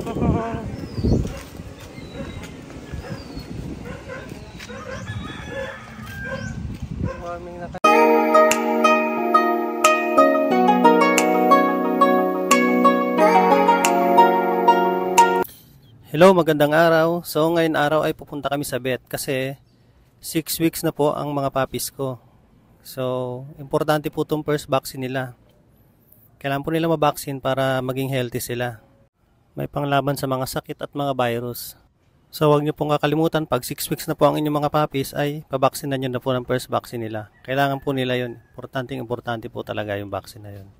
Warming na. Hello, magandang araw. So ngayon araw ay pupunta kami sa vet kasi 6 weeks na po ang mga puppies ko. So importante po itong first vaccine nila. Kailangan po nila mabaksin para maging healthy sila. May panglaban sa mga sakit at mga virus. So huwag niyo pong kakalimutan, pag 6 weeks na po ang inyong mga puppies ay pabaksinan niyo na po ng first vaccine nila. Kailangan po nila yun. Importante po talaga yung vaccine na yun.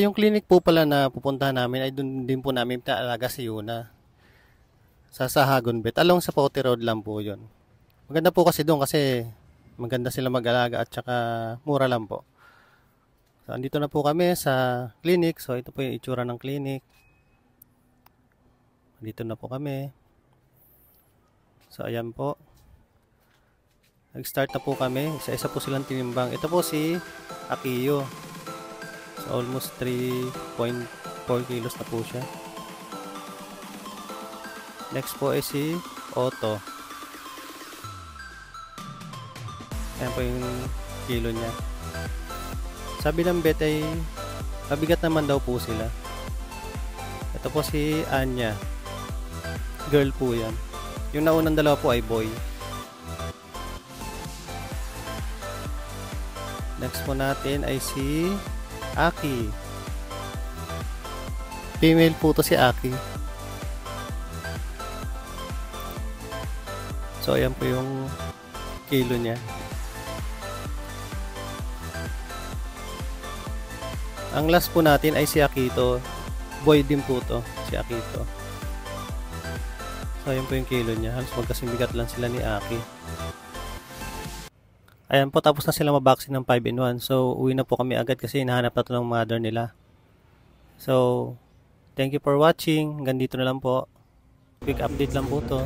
Yung clinic po pala na pupuntahan namin ay doon din po namin talaga si Yuna. Sa Sahagun Vet. Along sa Pote Road lang po yun. Maganda po kasi doon kasi maganda sila mag-alaga at saka mura lang po. So andito na po kami sa clinic. So ito po yung itsura ng clinic. Dito na po kami. So ayan po. Nag-start na po kami. Isa-isa po silang tinimbang. Ito po si Akiyo. So almost 3.4 kilos na po siya. Next po ay si Otto. Ayan po yung kilo niya. Sabi ng vet ay mabigat naman daw po sila. Ito po si Anya. Girl po yan. Yung naunang dalawa po ay boy. Next po natin ay si Aki. Female po to si Aki. So ayan po yung kilo niya. Ang last po natin ay si Akito. Boy din po to, si Akito. So ayan po yung kilo niya. Halos magkasing bigat lang sila ni Aki. Ayan po, tapos na sila mabaksin ng 5-in-1. So uwi na po kami agad kasi hinahanap na ito ng mother nila. So thank you for watching. Hanggang dito na lang po. Quick update lang po to.